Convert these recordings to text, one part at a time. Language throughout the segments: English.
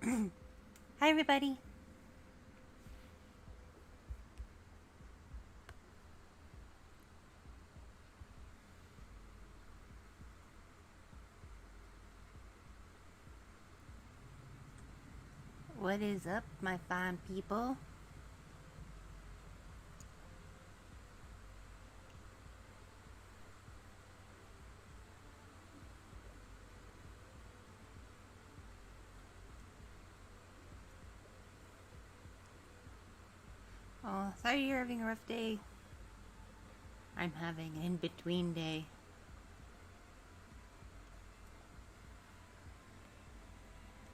Hi, everybody. What is up, my fine people? Oh, sorry you're having a rough day. I'm having an in-between day.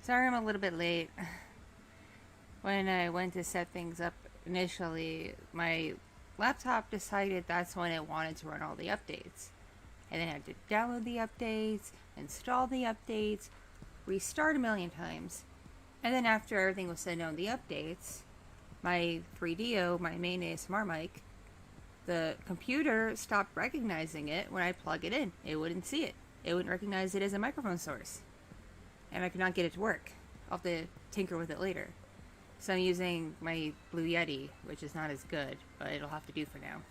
Sorry I'm a little bit late. When I went to set things up initially, my laptop decided that's when it wanted to run all the updates. And then I had to download the updates, install the updates, restart a million times. And then after everything was said on the updates, my 3DO, my main ASMR mic, the computer stopped recognizing it when I plug it in. It wouldn't see it. It wouldn't recognize it as a microphone source. And I could not get it to work. I'll have to tinker with it later. So I'm using my Blue Yeti, which is not as good, but it'll have to do for now.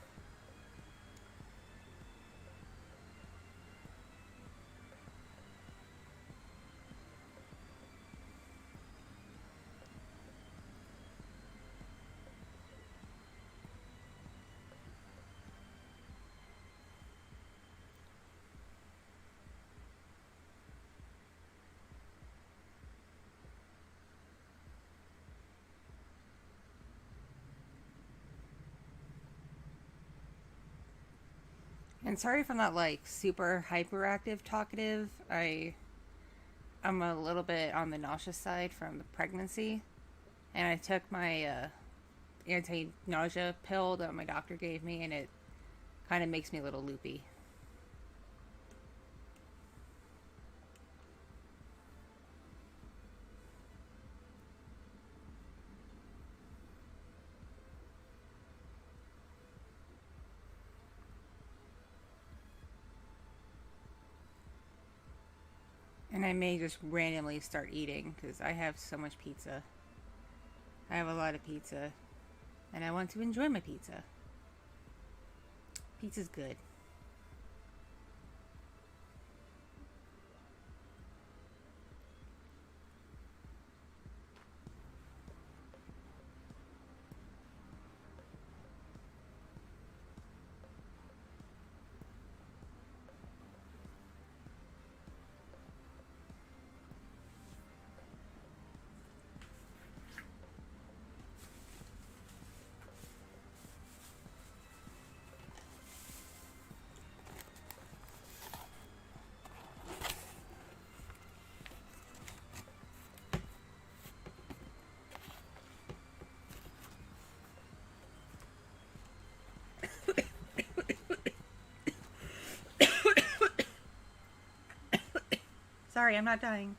And sorry if I'm not like super hyperactive talkative. I'm a little bit on the nauseous side from the pregnancy, and I took my anti-nausea pill that my doctor gave me, and it kind of makes me a little loopy. And I may just randomly start eating because I have so much pizza. I have a lot of pizza, and I want to enjoy my pizza. Pizza's good. Sorry, I'm not dying.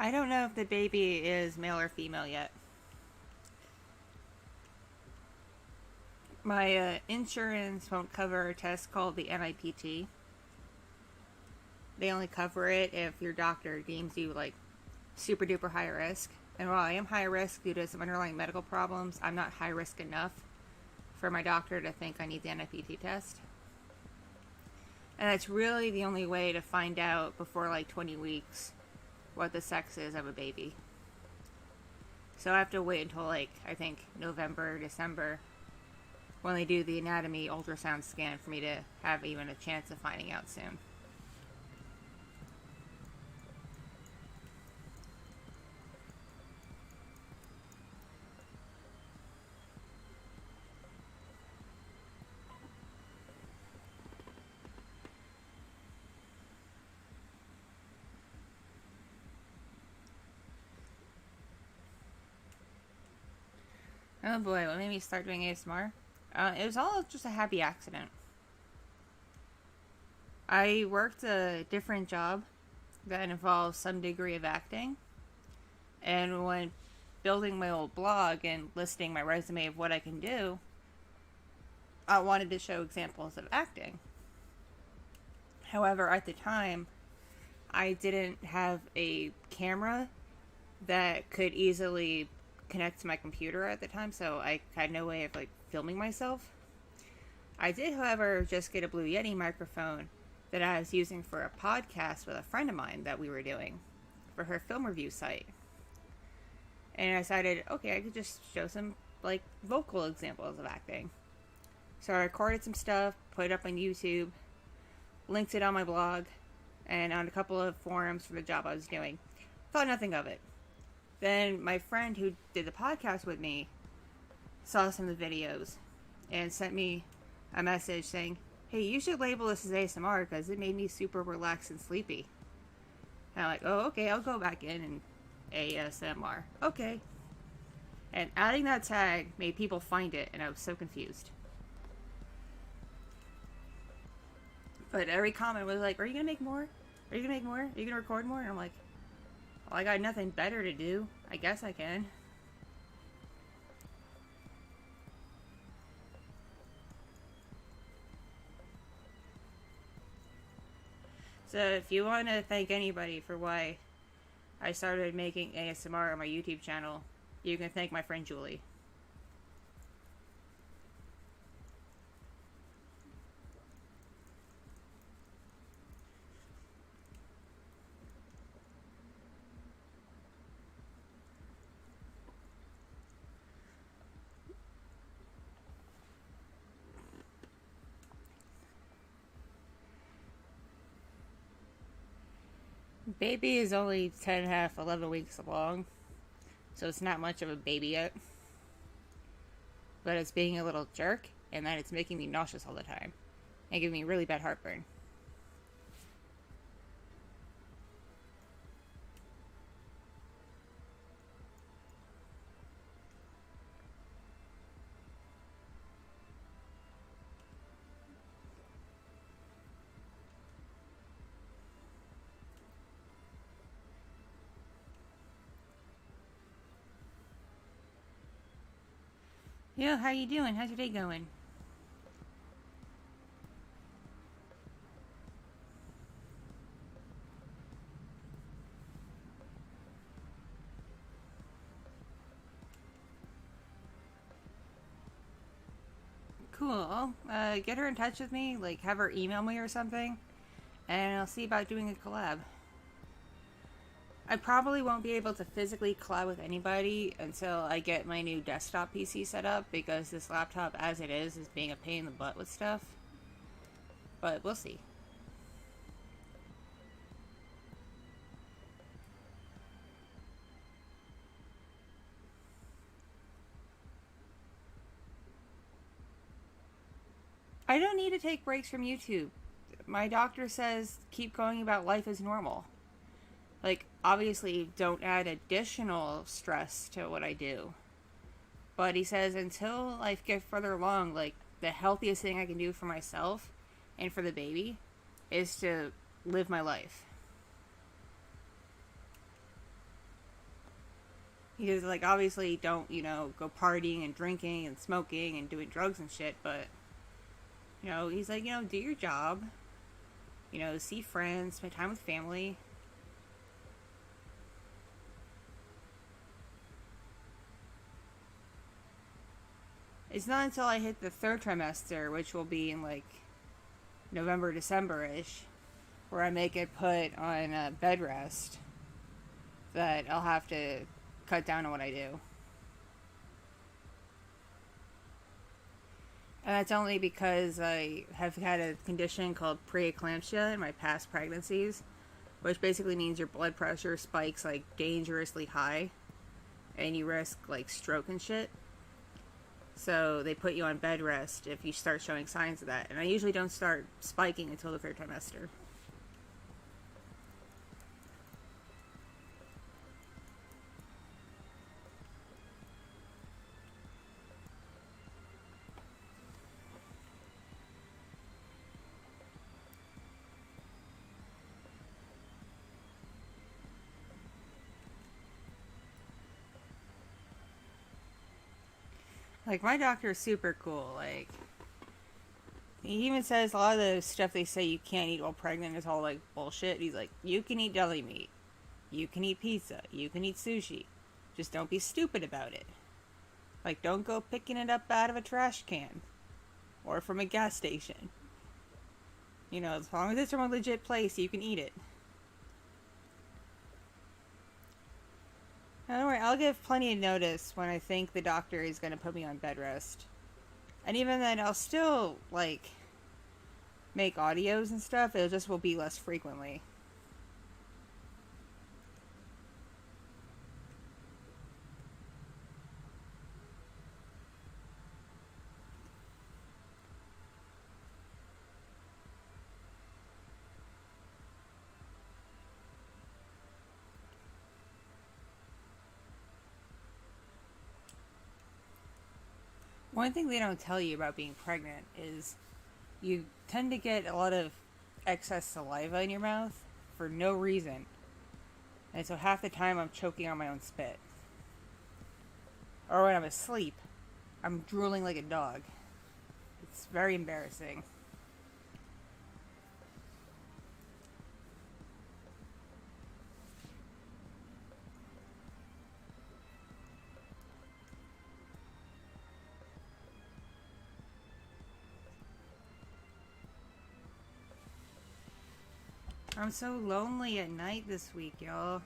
I don't know if the baby is male or female yet. My insurance won't cover a test called the NIPT. They only cover it if your doctor deems you like super duper high risk. And while I am high risk due to some underlying medical problems, I'm not high risk enough for my doctor to think I need the NIPT test. And that's really the only way to find out before like 20 weeks what the sex is of a baby. So I have to wait until like, I think, November, December when they do the anatomy ultrasound scan for me to have even a chance of finding out soon. Oh boy, what made me start doing ASMR? It was all just a happy accident. I worked a different job that involves some degree of acting, and when building my old blog and listing my resume of what I can do, I wanted to show examples of acting. However, at the time, I didn't have a camera that could easily connect to my computer at the time, so I had no way of like filming myself. I did, however, just get a Blue Yeti microphone that I was using for a podcast with a friend of mine that we were doing for her film review site. And I decided, okay, I could just show some like vocal examples of acting. So I recorded some stuff, put it up on YouTube, linked it on my blog, and on a couple of forums for the job I was doing. Thought nothing of it. Then my friend who did the podcast with me saw some of the videos and sent me a message saying, hey, you should label this as ASMR because it made me super relaxed and sleepy. And I'm like, oh, okay, I'll go back in and ASMR. Okay. And adding that tag made people find it, and I was so confused. But every comment was like, are you going to make more? Are you going to make more? Are you going to record more? And I'm like, well, I got nothing better to do. I guess I can. So if you want to thank anybody for why I started making ASMR on my YouTube channel, you can thank my friend Julie. Baby is only 10.5, 11 weeks along, so it's not much of a baby yet. But it's being a little jerk, and then it's making me nauseous all the time, and giving me really bad heartburn. Yo, how you doing? How's your day going? Cool. Get her in touch with me, like have her email me or something, and I'll see about doing a collab. I probably won't be able to physically collab with anybody until I get my new desktop PC set up, because this laptop as it is being a pain in the butt with stuff. But we'll see. I don't need to take breaks from YouTube. My doctor says keep going about life as normal. Like, obviously, don't add additional stress to what I do. But he says until life gets further along, like, the healthiest thing I can do for myself and for the baby is to live my life. He says, like, obviously don't, go partying and drinking and smoking and doing drugs and shit, but, he's like, do your job. See friends, spend time with family. It's not until I hit the third trimester, which will be in like November, December-ish, where I may get put on bed rest, that I'll have to cut down on what I do. And that's only because I have had a condition called preeclampsia in my past pregnancies, which basically means your blood pressure spikes like dangerously high, and you risk like stroke and shit. So they put you on bed rest if you start showing signs of that. And I usually don't start spiking until the third trimester. Like, my doctor is super cool. Like, he even says a lot of the stuff they say you can't eat while pregnant is all, like, bullshit. He's like, you can eat deli meat. You can eat pizza. You can eat sushi. Just don't be stupid about it. Like, don't go picking it up out of a trash can. Or from a gas station. You know, as long as it's from a legit place, you can eat it. Now, don't worry, I'll give plenty of notice when I think the doctor is going to put me on bed rest. And even then, I'll still, like, make audios and stuff. It just will be less frequently. One thing they don't tell you about being pregnant is you tend to get a lot of excess saliva in your mouth for no reason. And so half the time I'm choking on my own spit. Or when I'm asleep, I'm drooling like a dog. It's very embarrassing. I'm so lonely at night this week, y'all.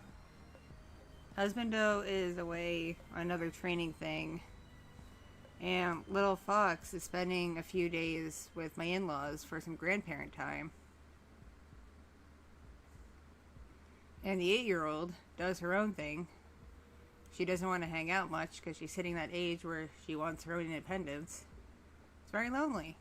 Husbando is away on another training thing. And little Fox is spending a few days with my in-laws for some grandparent time. And the 8-year-old does her own thing. She doesn't want to hang out much because she's hitting that age where she wants her own independence. It's very lonely.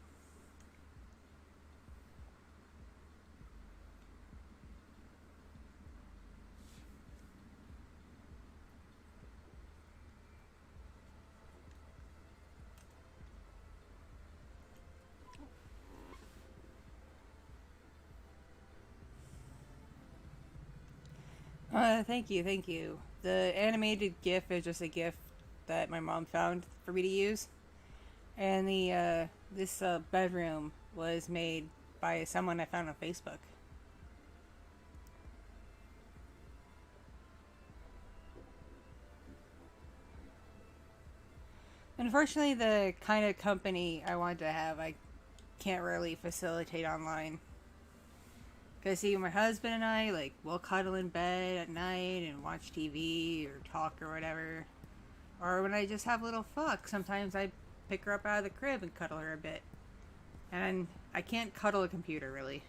Thank you, thank you. The animated GIF is just a GIF that my mom found for me to use. And this bedroom was made by someone I found on Facebook. Unfortunately, the kind of company I want to have, I can't really facilitate online. Because, see, my husband and I, like, we'll cuddle in bed at night and watch TV or talk or whatever. Or when I just have little fuck, sometimes I pick her up out of the crib and cuddle her a bit. And I can't cuddle a computer, really.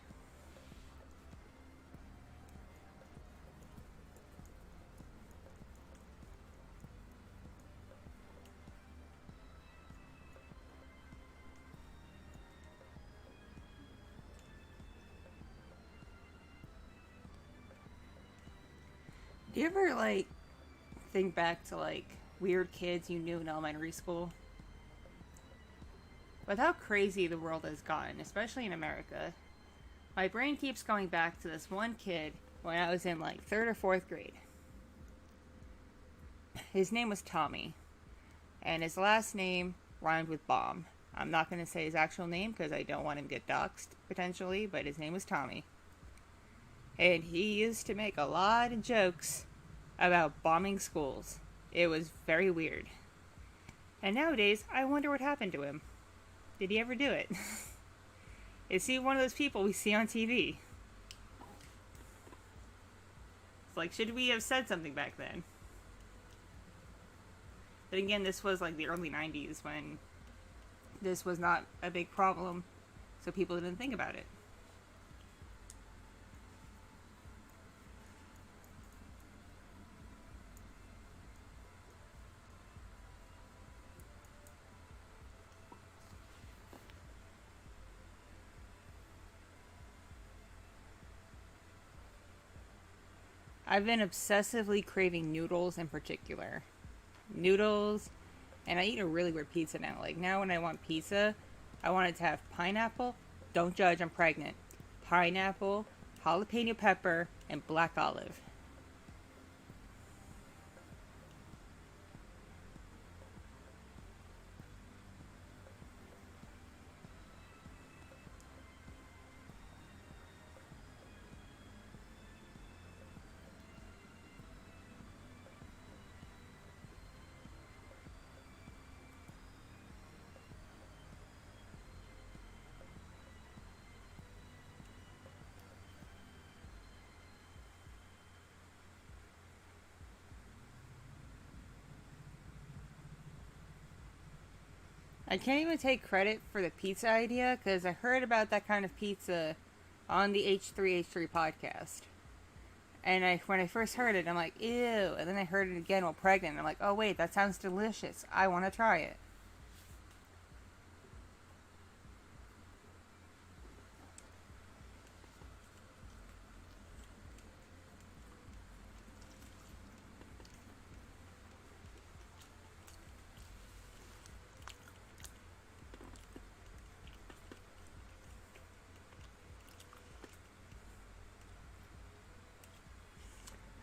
Do you ever, like, think back to, like, weird kids you knew in elementary school? With how crazy the world has gotten, especially in America, my brain keeps going back to this one kid when I was in, like, 3rd or 4th grade. His name was Tommy, and his last name rhymed with bomb. I'm not going to say his actual name because I don't want him to get doxxed, potentially, but his name was Tommy. And he used to make a lot of jokes about bombing schools. It was very weird. And nowadays, I wonder what happened to him. Did he ever do it? Is he one of those people we see on TV? It's like, should we have said something back then? But again, this was like the early 90s when this was not a big problem, so people didn't think about it. I've been obsessively craving noodles in particular. Noodles, and I eat a really weird pizza now. Like, now when I want pizza, I want it to have pineapple. Don't judge, I'm pregnant. Pineapple, jalapeno pepper, and black olive. I can't even take credit for the pizza idea because I heard about that kind of pizza on the H3H3 podcast. And when I first heard it, I'm like, ew. And then I heard it again while pregnant. And I'm like, oh, wait, that sounds delicious. I want to try it.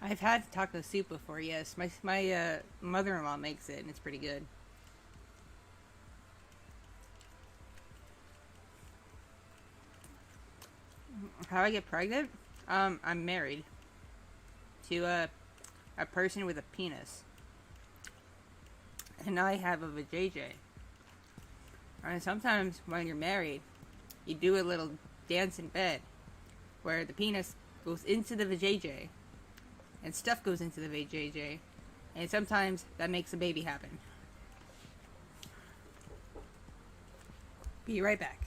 I've had taco soup before, yes. My mother-in-law makes it, and it's pretty good. How I get pregnant? I'm married to a person with a penis. And I have a vajayjay. And sometimes when you're married, you do a little dance in bed where the penis goes into the vajayjay and stuff goes into the vajayjay, and sometimes that makes a baby happen. Be right back.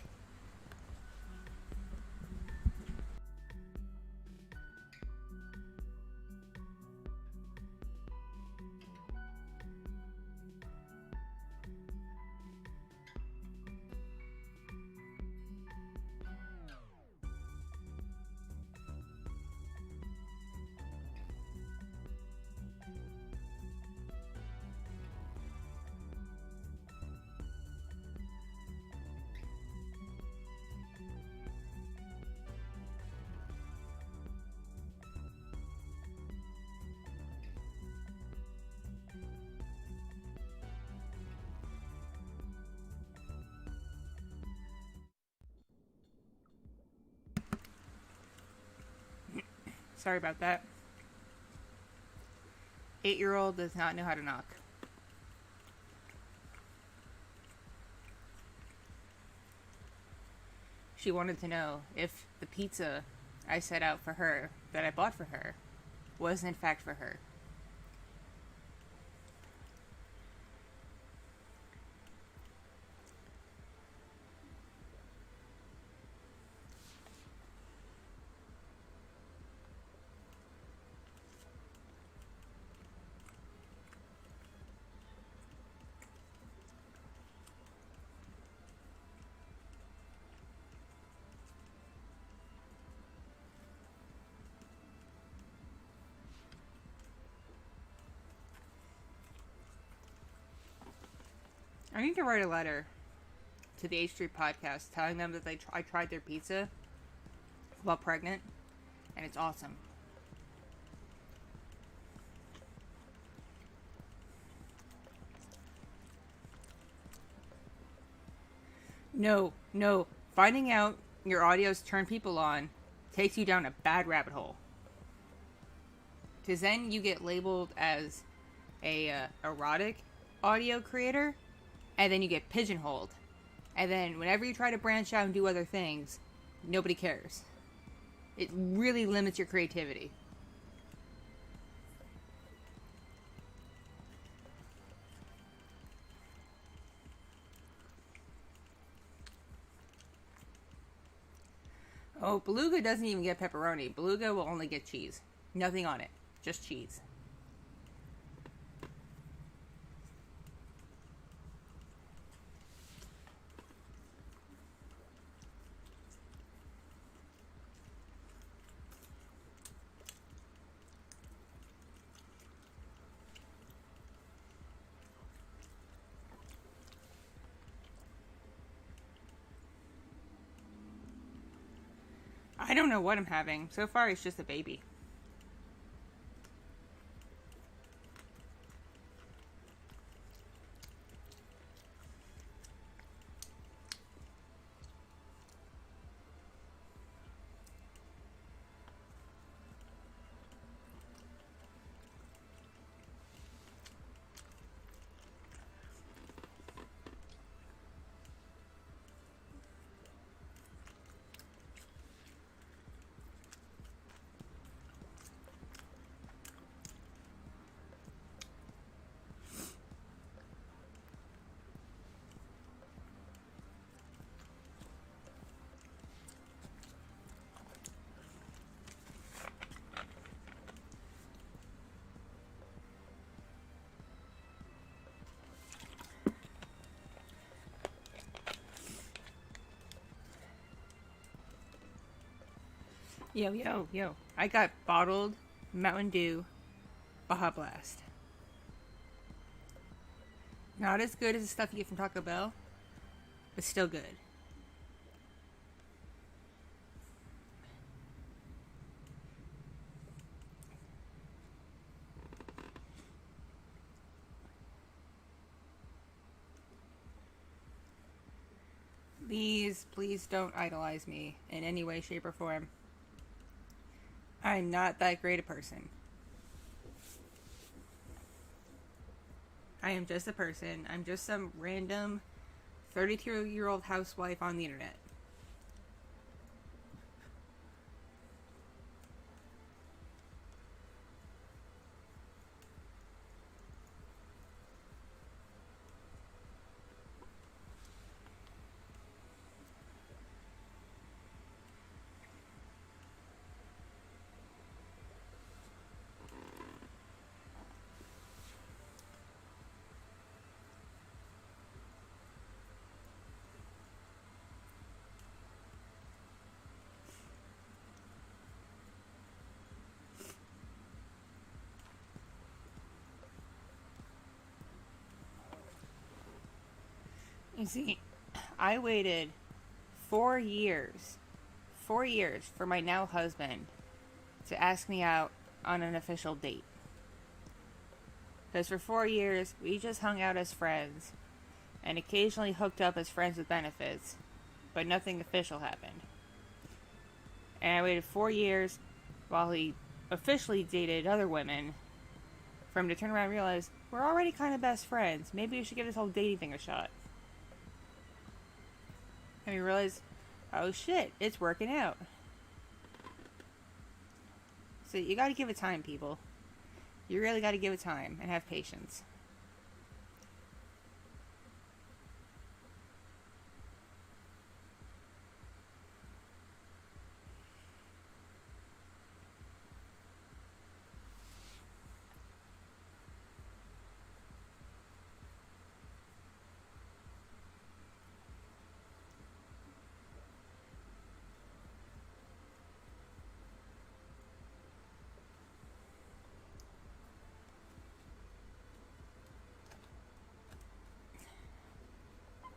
Sorry about that. 8-year-old does not know how to knock. She wanted to know if the pizza I set out for her, that I bought for her, was in fact for her. I need to write a letter to the H3 podcast telling them that I tried their pizza while pregnant, and it's awesome. No. Finding out your audios turn people on takes you down a bad rabbit hole. Because then you get labeled as a erotic audio creator, and then you get pigeonholed. And then whenever you try to branch out and do other things, nobody cares. It really limits your creativity. Oh, beluga doesn't even get pepperoni. Beluga will only get cheese. Nothing on it. Just cheese. I don't know what I'm having. So far, it's just a baby. Yo, yo, yo. I got bottled Mountain Dew Baja Blast. Not as good as the stuff you get from Taco Bell, but still good. Please don't idolize me in any way, shape, or form. I'm not that great a person. I am just a person. I'm just some random 32-year-old housewife on the internet. You see, I waited 4 years 4 years for my now husband to ask me out on an official date. Because for 4 years, we just hung out as friends and occasionally hooked up as friends with benefits, but nothing official happened. And I waited 4 years while he officially dated other women for him to turn around and realize we're already kind of best friends. Maybe we should give this whole dating thing a shot. And we realized, oh shit, it's working out. So you gotta give it time, people. You really gotta give it time and have patience.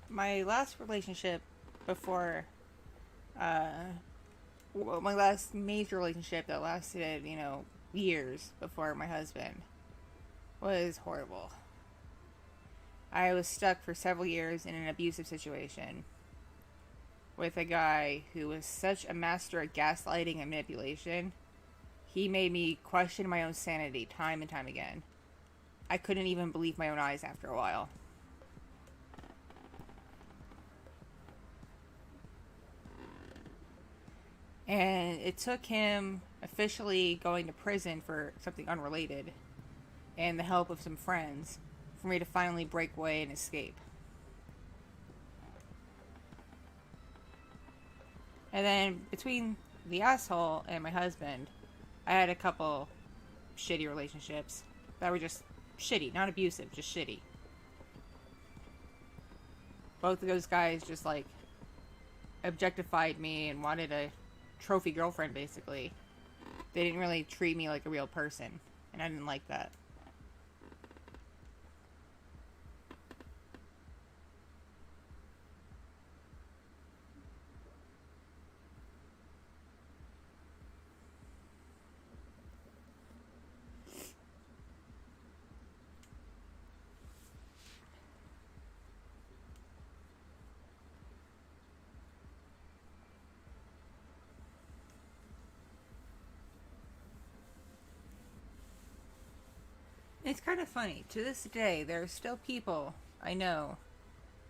My last relationship before, my last major relationship that lasted, years before my husband was horrible. I was stuck for several years in an abusive situation with a guy who was such a master at gaslighting and manipulation. He made me question my own sanity time and time again. I couldn't even believe my own eyes after a while. And it took him officially going to prison for something unrelated and the help of some friends for me to finally break away and escape. And then between the asshole and my husband, I had a couple shitty relationships that were just shitty, not abusive, just shitty. Both of those guys just objectified me and wanted a trophy girlfriend, basically. They didn't really treat me like a real person, and I didn't like that. It's kind of funny. To this day, there are still people I know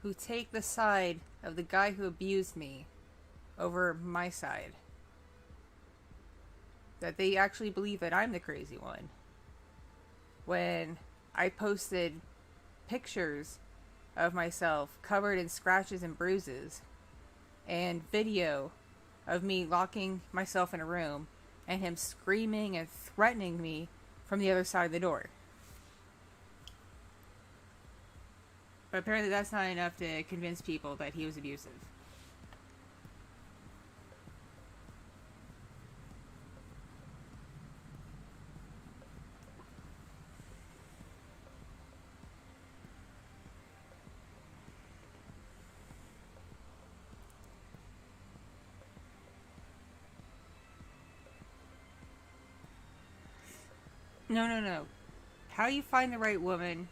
who take the side of the guy who abused me over my side. That they actually believe that I'm the crazy one. When I posted pictures of myself covered in scratches and bruises and video of me locking myself in a room and him screaming and threatening me from the other side of the door. But apparently that's not enough to convince people that he was abusive. No, no, no. How you find the right woman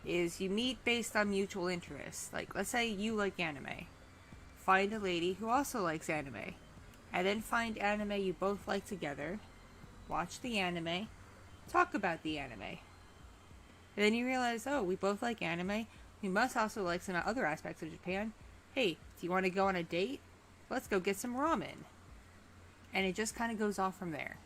is you meet based on mutual interests. Like, let's say you like anime. Find a lady who also likes anime. And then find anime you both like together. Watch the anime. Talk about the anime. And then you realize, oh, we both like anime. We must also like some other aspects of Japan. Hey, do you want to go on a date? Let's go get some ramen. And it just kind of goes off from there.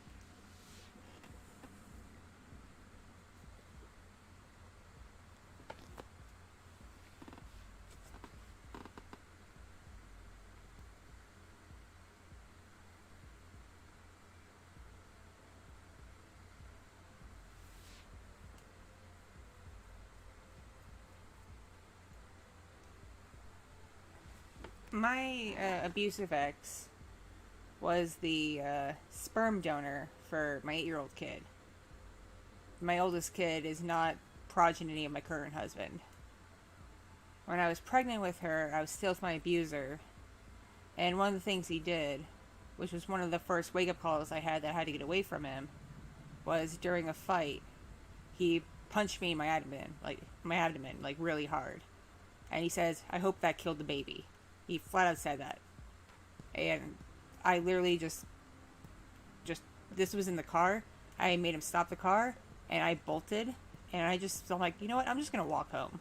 My abusive ex was the sperm donor for my 8-year-old kid. My oldest kid is not progeny of my current husband. When I was pregnant with her, I was still with my abuser, and one of the things he did, which was one of the first wake-up calls I had that I had to get away from him, was during a fight, he punched me in my abdomen, like really hard. And he says, "I hope that killed the baby." He flat out said that. And I literally just, this was in the car. I made him stop the car, and I bolted. And I'm like, you know what? I'm just going to walk home.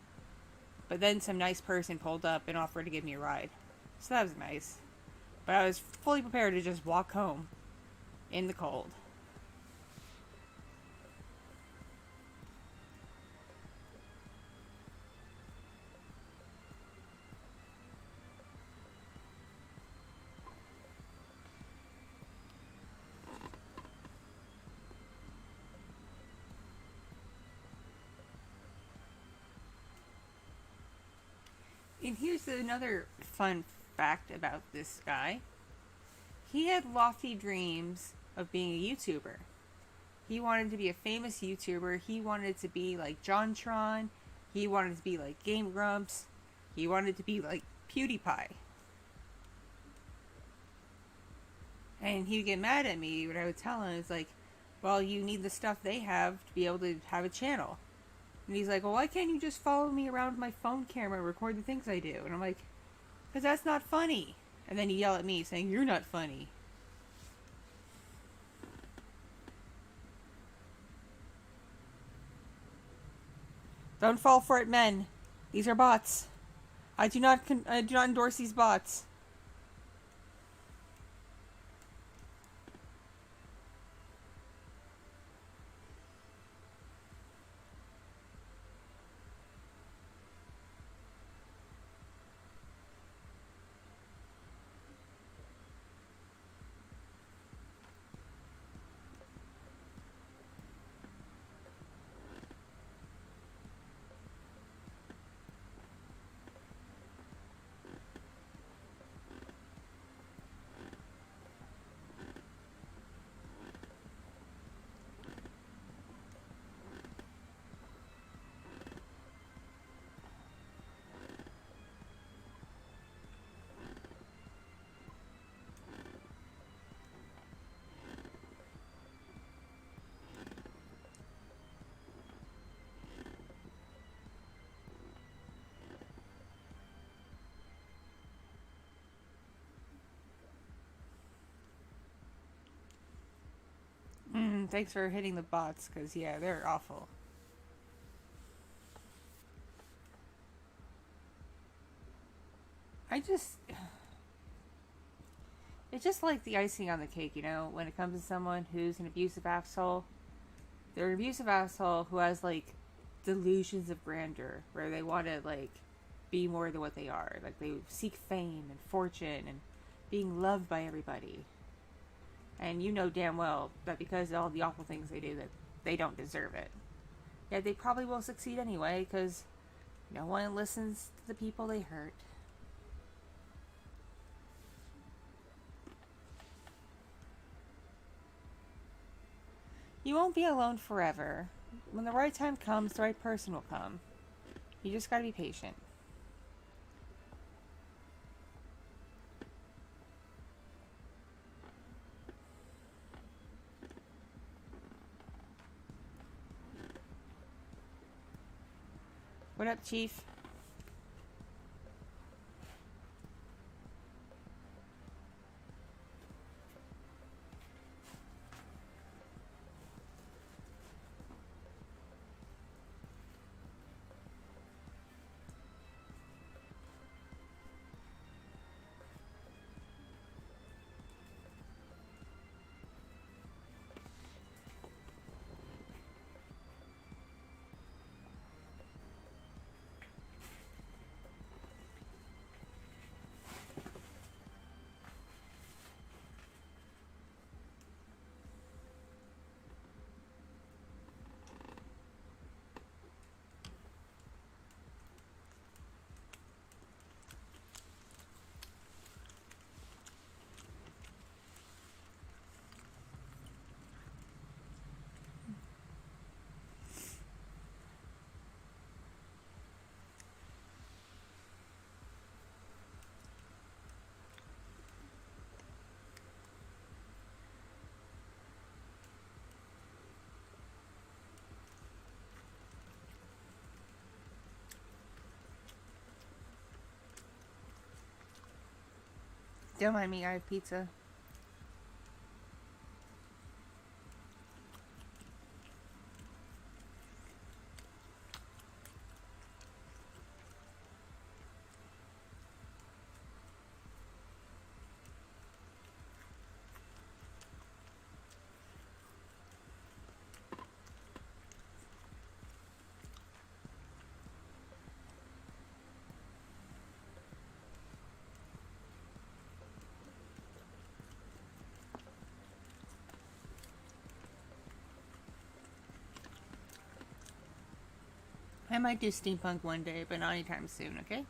But then some nice person pulled up and offered to give me a ride. So that was nice. But I was fully prepared to just walk home in the cold. And here's another fun fact about this guy. He had lofty dreams of being a YouTuber. He wanted to be a famous YouTuber. He wanted to be like JonTron. He wanted to be like Game Grumps. He wanted to be like PewDiePie. And he would get mad at me when I would tell him, it's like, well, you need the stuff they have to be able to have a channel. And he's like, well, why can't you just follow me around with my phone camera and record the things I do? And I'm like, because that's not funny. And then he'd yell at me saying, you're not funny. Don't fall for it, men. These are bots. I do not endorse these bots. Thanks for hitting the bots, because, yeah, they're awful. I just... It's just like the icing on the cake, you know? When it comes to someone who's an abusive asshole, they're an abusive asshole who has, like, delusions of grandeur, where they want to, like, be more than what they are. Like, they seek fame and fortune and being loved by everybody. And you know damn well that because of all the awful things they do, that they don't deserve it. Yet they probably will succeed anyway, because no one listens to the people they hurt. You won't be alone forever. When the right time comes, the right person will come. You just gotta be patient. What up, Chief? Don't mind me, I have pizza. I might do steampunk one day, but not anytime soon, okay?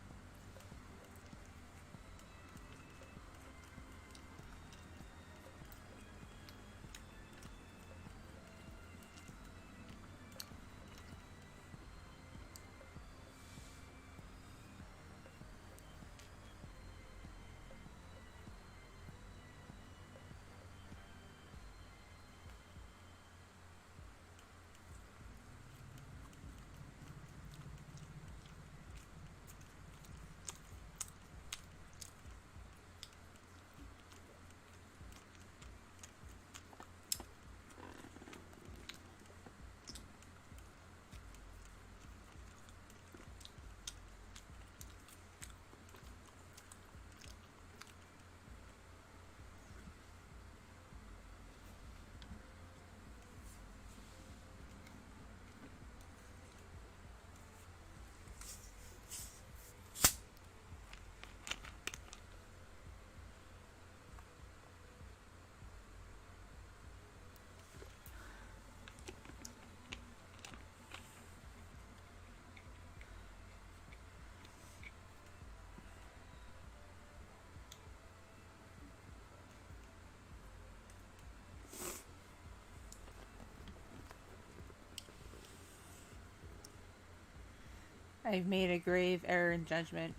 I've made a grave error in judgment.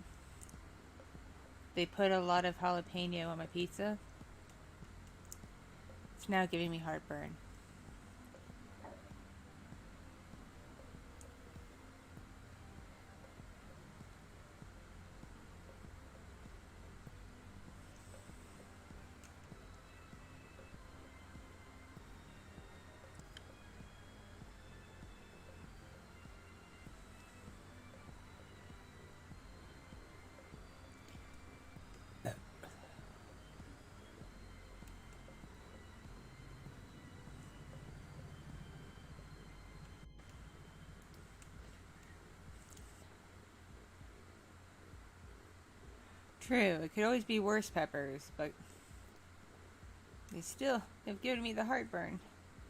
They put a lot of jalapeno on my pizza. It's now giving me heartburn. True, it could always be worse peppers, but they've given me the heartburn.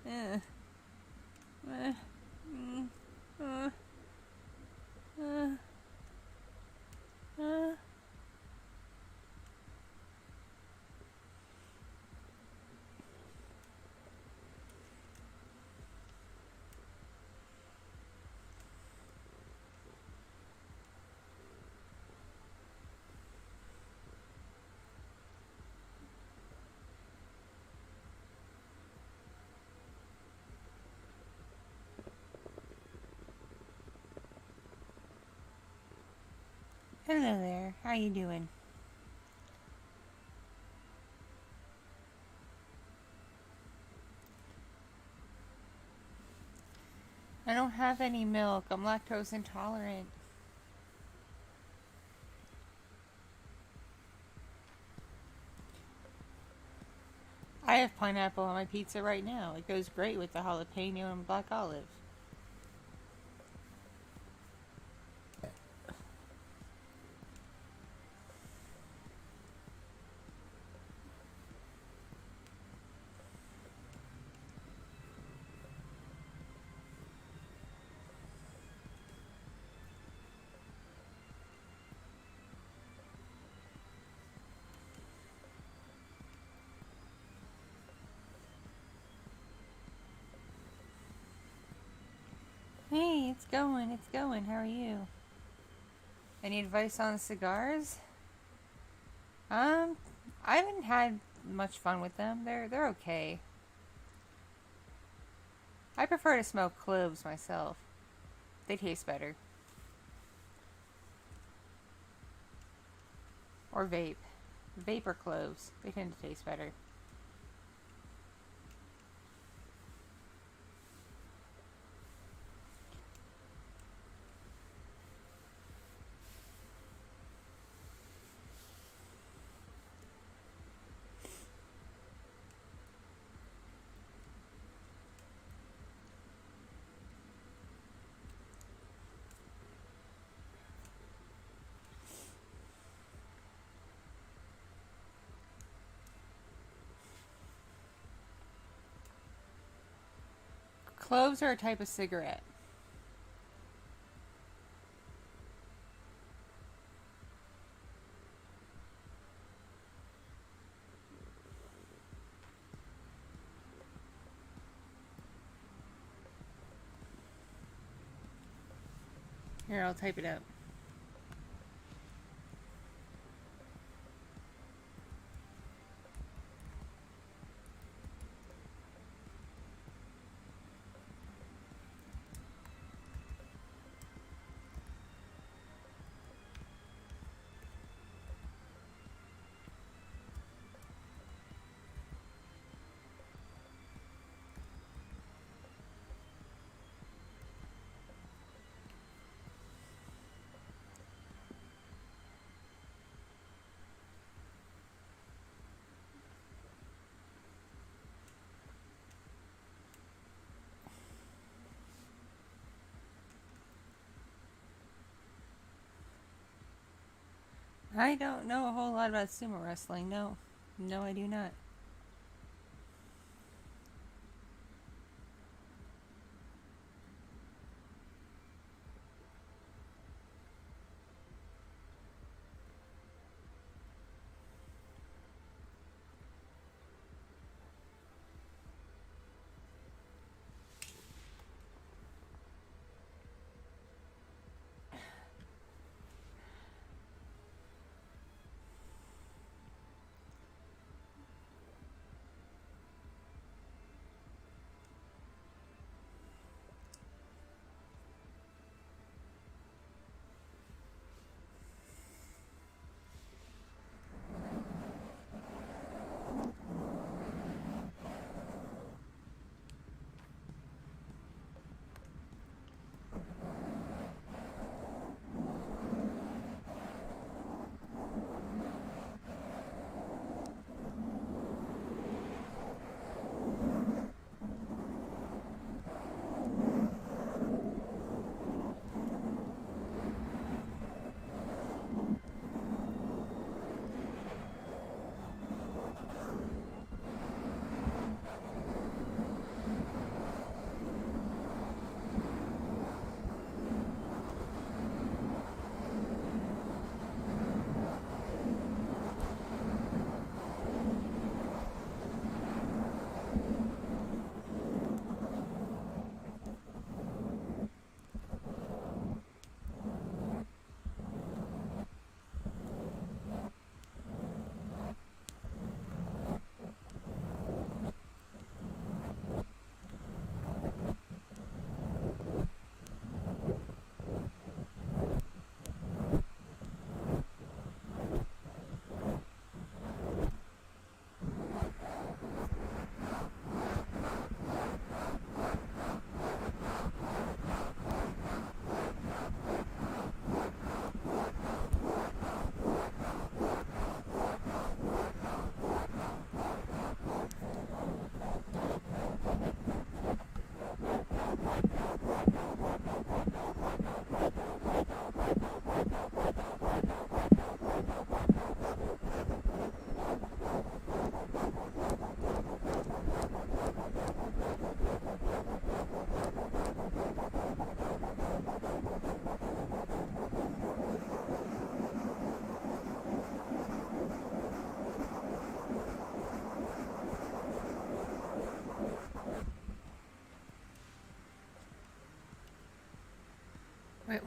Uh, uh, mm, uh, uh, uh. Hello there. How you doing? I don't have any milk. I'm lactose intolerant. I have pineapple on my pizza right now. It goes great with the jalapeno and black olive. Hey, it's going, it's going. How are you? Any advice on cigars? I haven't had much fun with them. They're okay. I prefer to smoke cloves myself. They taste better. Or vape. Vape or cloves. They tend to taste better. Cloves are a type of cigarette. Here, I'll type it up. I don't know a whole lot about sumo wrestling. No. No, I do not.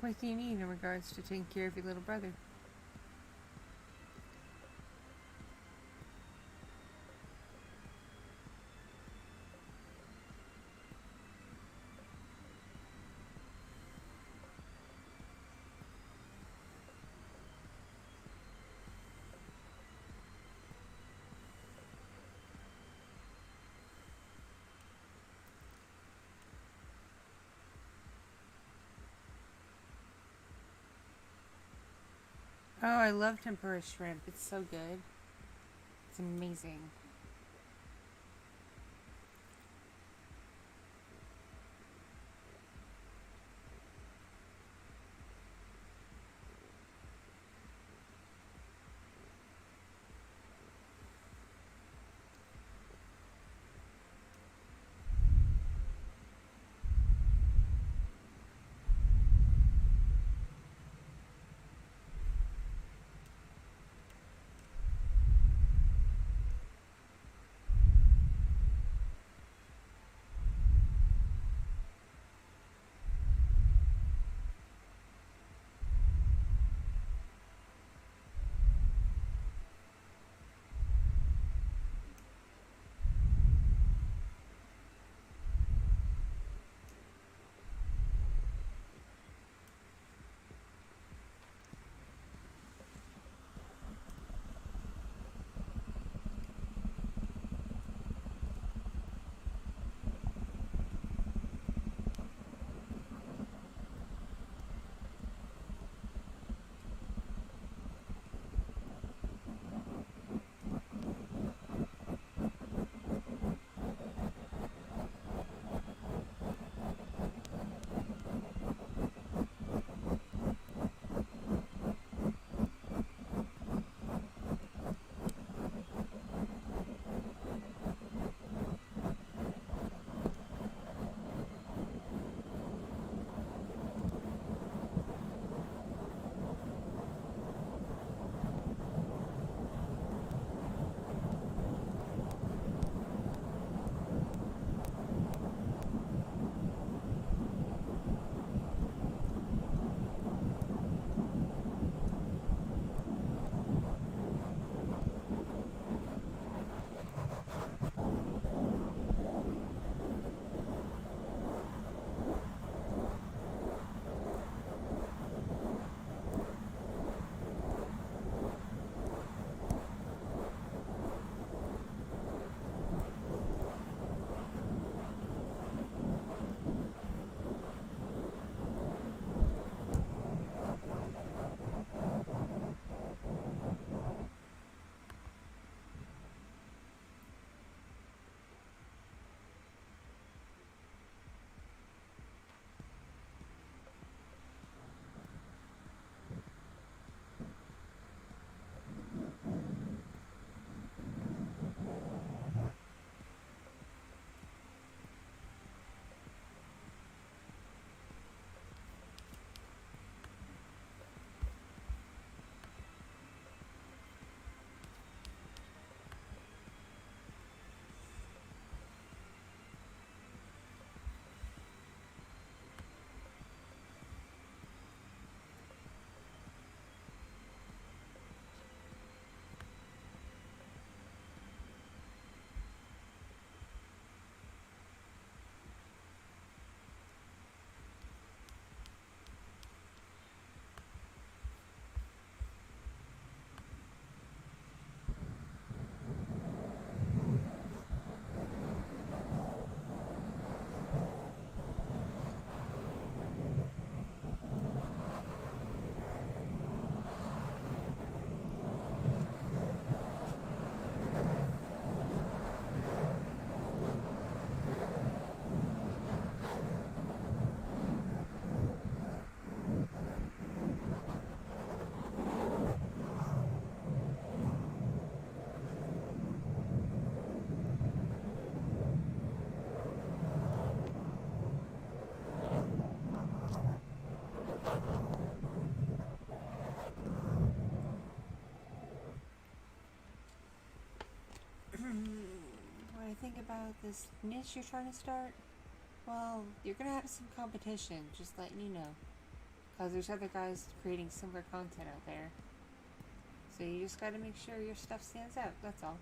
What do you need in regards to taking care of your little brother? Oh, I love tempura shrimp. It's so good. It's amazing. What I think about this niche you're trying to start? Well, you're gonna have some competition, just letting you know. Because there's other guys creating similar content out there. So you just gotta make sure your stuff stands out, that's all.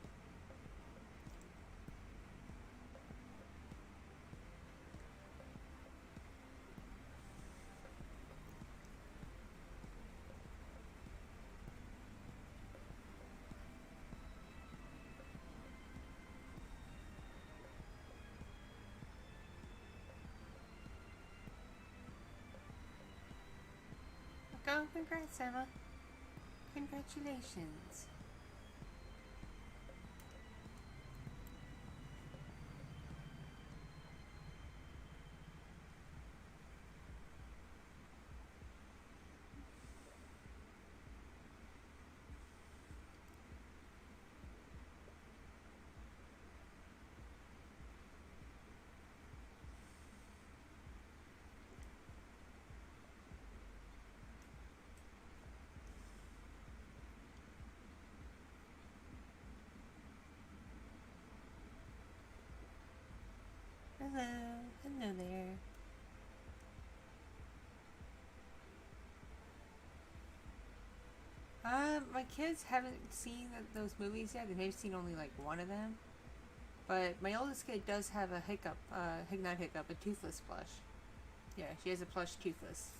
Oh, congrats, Emma. Congratulations. Hello. Hello there. My kids haven't seen those movies yet. They've seen only like one of them. But my oldest kid does have a hiccup, not hiccup, a toothless plush. Yeah, she has a plush toothless.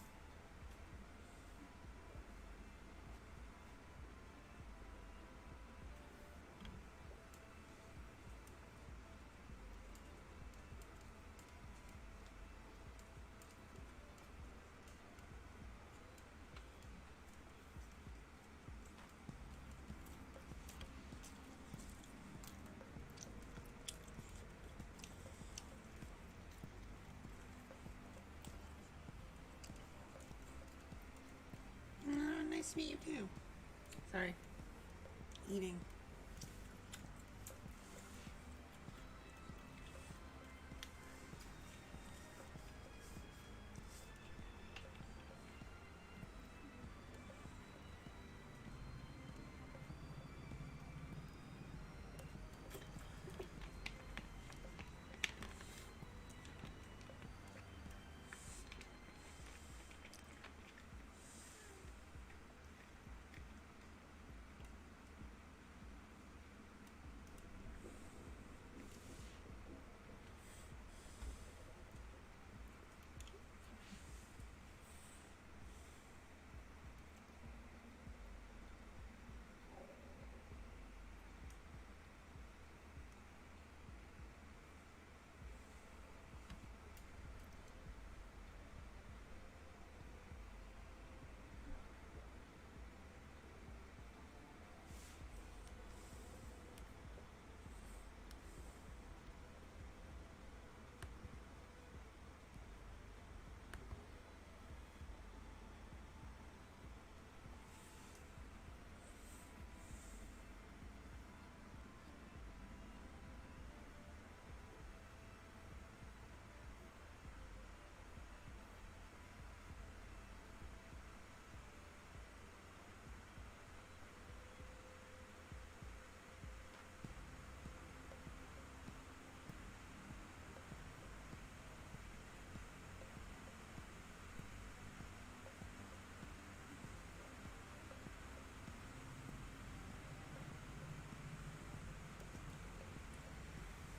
Nice to meet you too. Sorry. Eating.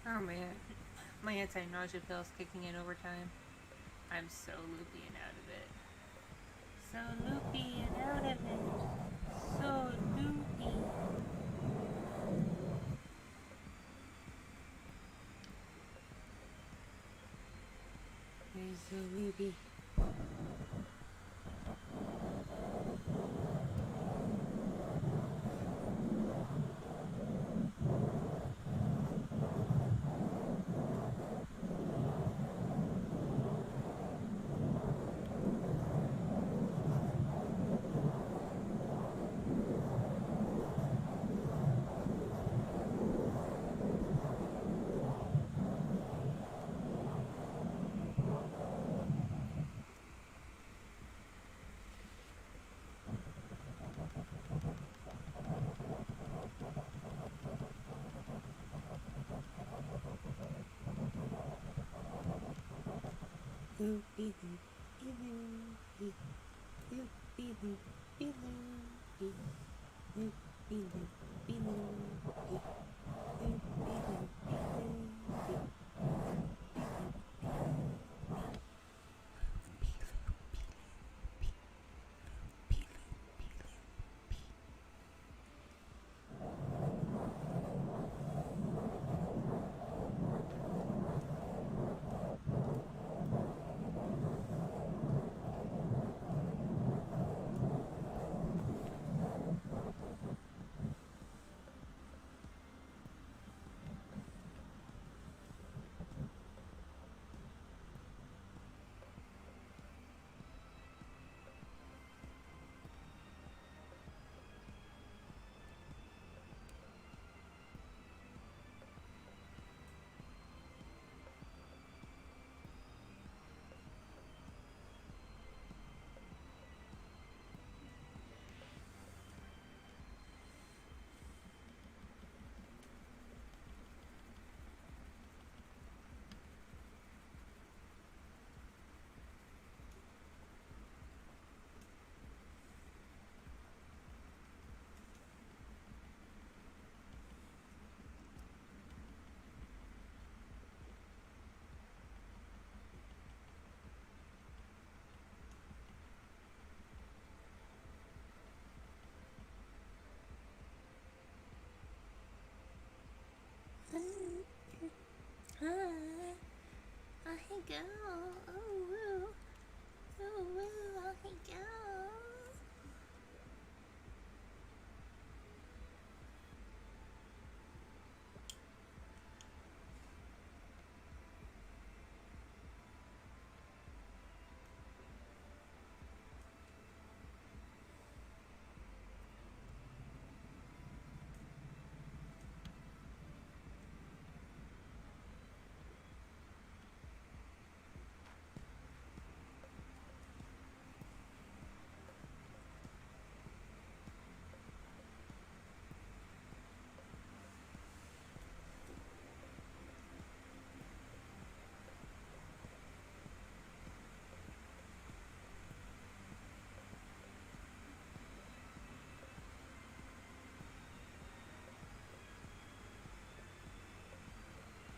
Oh man, my anti-nausea pill's kicking in overtime. I'm so loopy and out of it. So loopy and out of it. So loopy. You're so loopy. Loopy, loopy, loopy. loopy, loopy, loopy, loopy, loopy, loopy, loopy, loopy, loopy. I go. Oh, woo. Oh, woo. I go.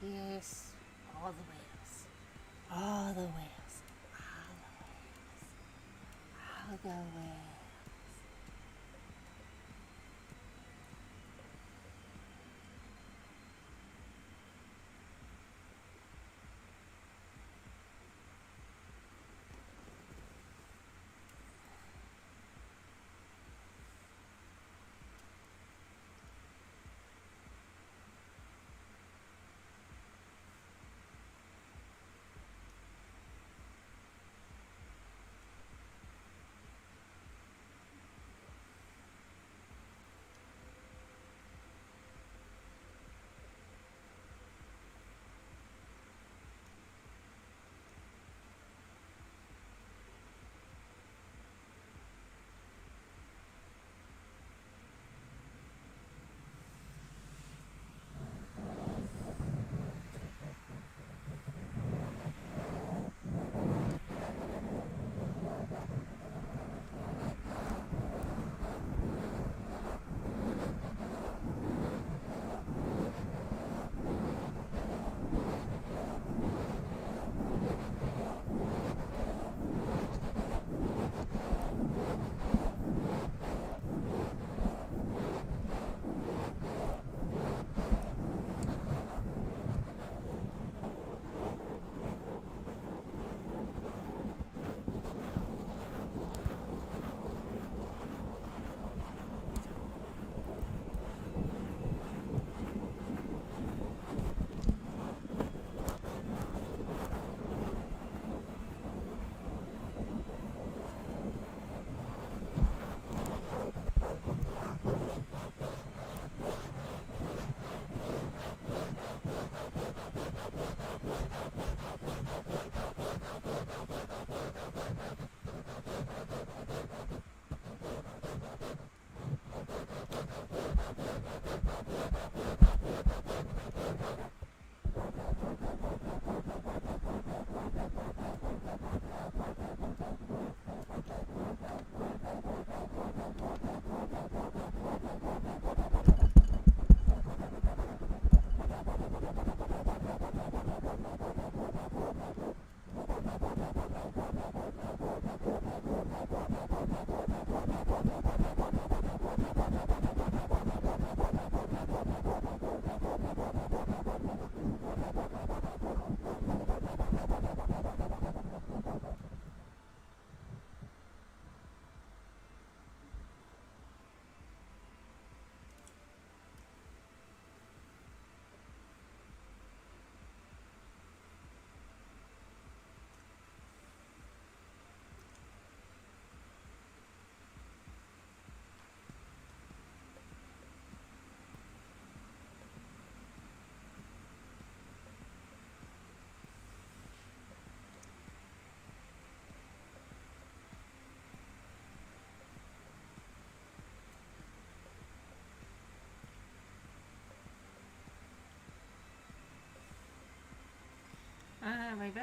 Yes, all the whales. All the whales. All the whales.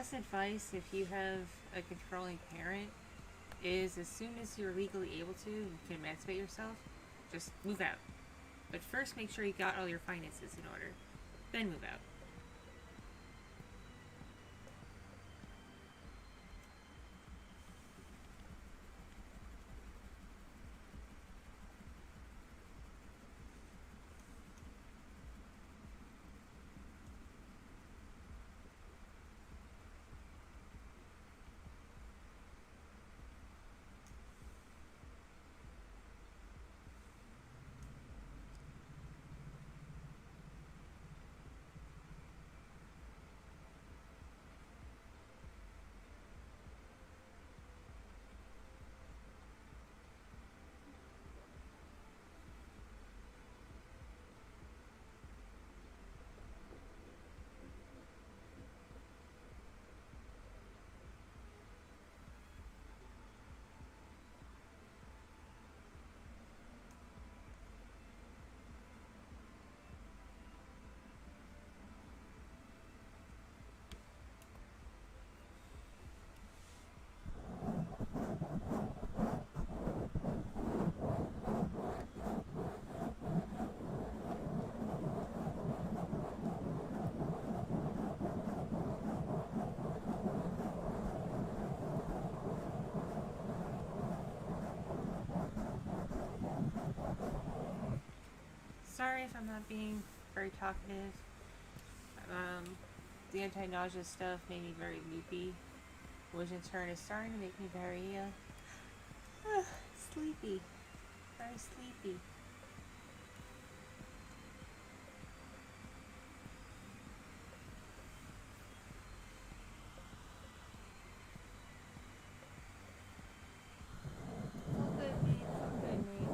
best advice if you have a controlling parent is as soon as you're legally able to and can emancipate yourself, just move out. But first make sure you got all your finances in order. Then move out. Sorry if I'm not being very talkative. The anti-nausea stuff made me very loopy, which in turn is starting to make me very, sleepy. Very sleepy. All good, mate. All good, mate.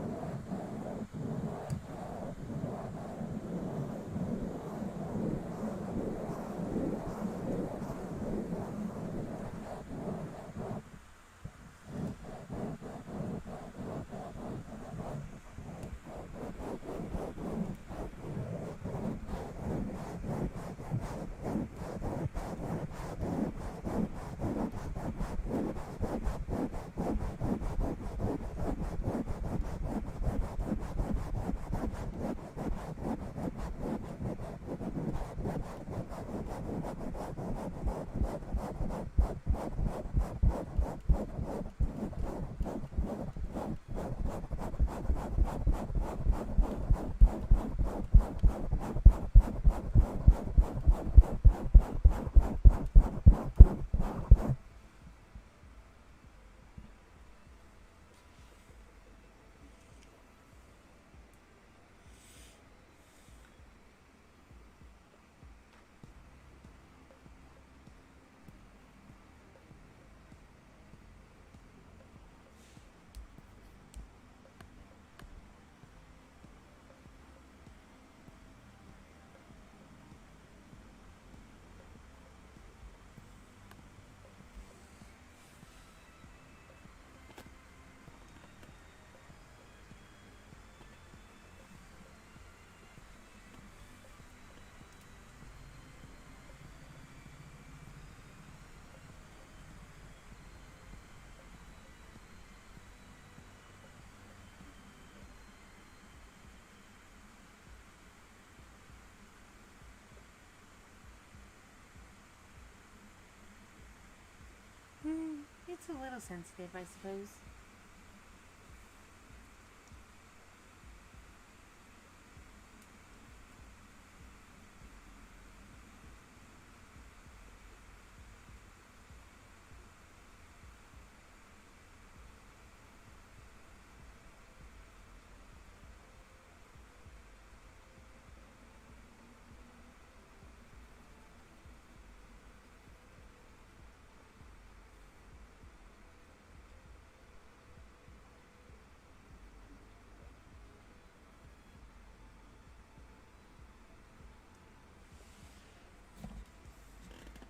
It's a little sensitive, I suppose.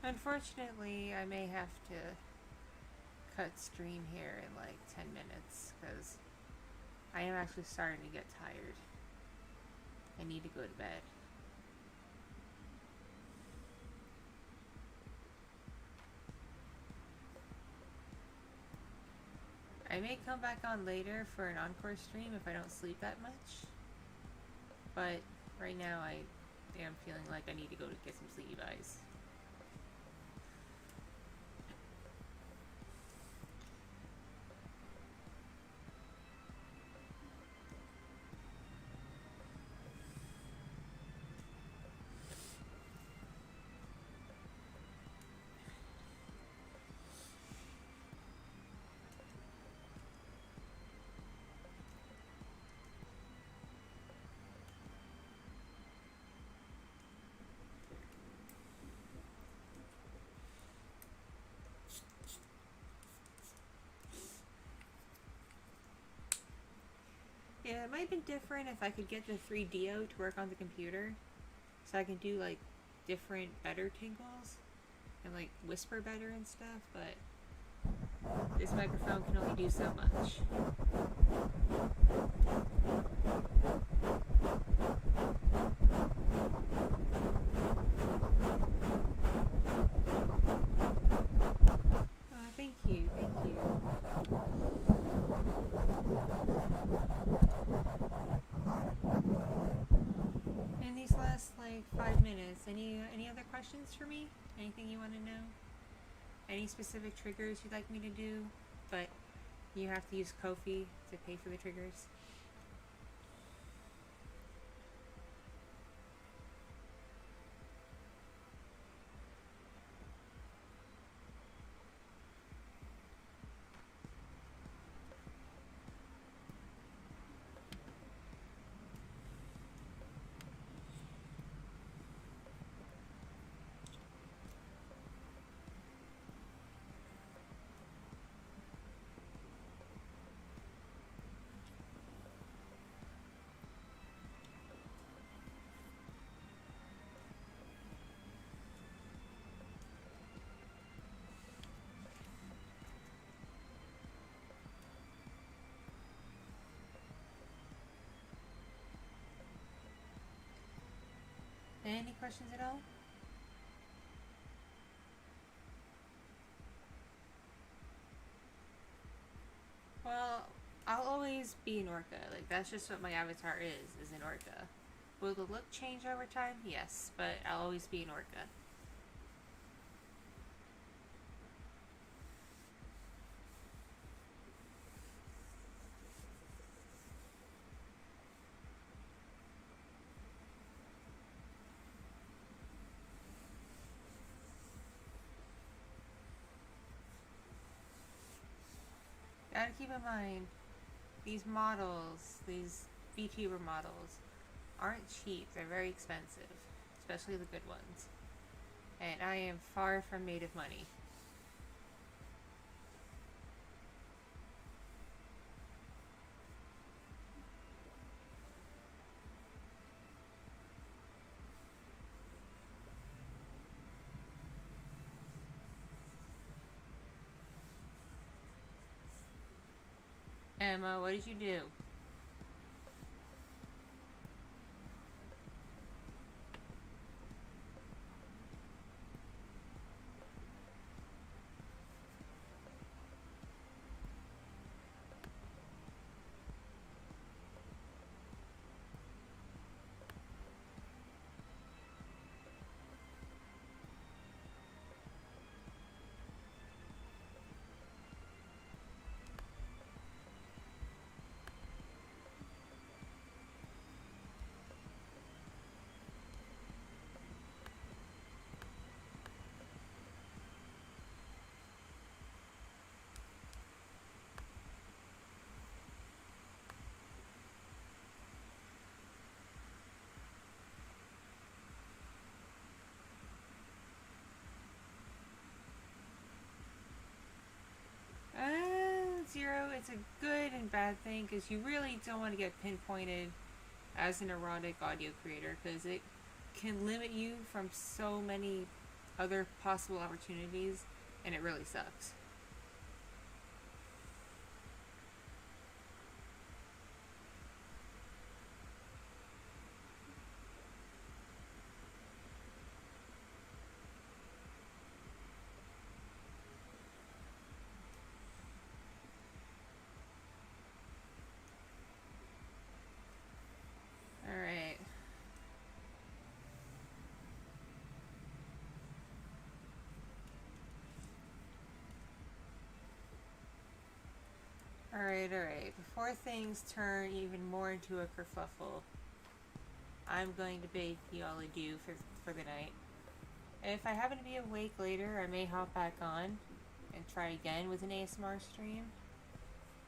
Unfortunately, I may have to cut stream here in like 10 minutes because I am actually starting to get tired. I need to go to bed. I may come back on later for an encore stream if I don't sleep that much. But right now I am feeling like I need to go to get some sleep, you guys. Yeah, it might have been different if I could get the 3DO to work on the computer. So I can do like different better tingles and like whisper better and stuff, but this microphone can only do so much. Thank you, thank you. In these last like 5 minutes, any other questions for me? Anything you want to know? Any specific triggers you'd like me to do? But you have to use Ko-fi to pay for the triggers. Any questions at all? Well, I'll always be an orca. Like, that's just what my avatar is an orca. Will the look change over time? Yes, but I'll always be an orca. Gotta keep in mind, these models, these VTuber models, aren't cheap. They're very expensive, especially the good ones. And I am far from made of money. Emma, what did you do? Zero, it's a good and bad thing because you really don't want to get pinpointed as an erotic audio creator because it can limit you from so many other possible opportunities and it really sucks. Alright. Before things turn even more into a kerfuffle, I'm going to bid you all adieu for the night. If I happen to be awake later, I may hop back on and try again with an ASMR stream.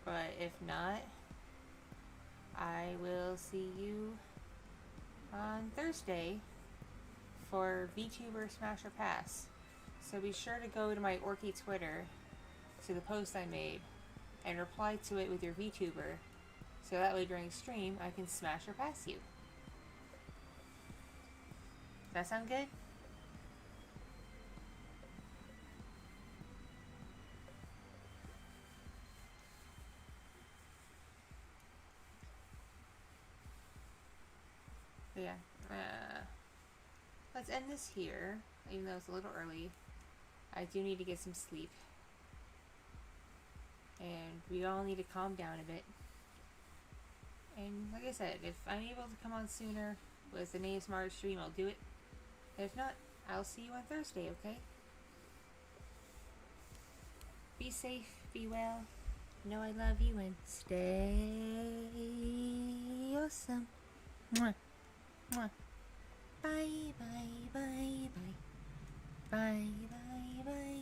But if not, I will see you on Thursday for VTuber Smash or Pass. So be sure to go to my Orca Twitter, to the post I made, and reply to it with your VTuber, so that way during stream I can smash or pass you. Does that sound good? But yeah, let's end this here, even though it's a little early. I do need to get some sleep. And we all need to calm down a bit. And like I said, if I'm able to come on sooner with an ASMR stream, I'll do it. If not, I'll see you on Thursday, okay? Be safe, be well. Know I love you, and stay awesome. Mwah. Mwah. Bye, bye, bye, bye. Bye, bye, bye.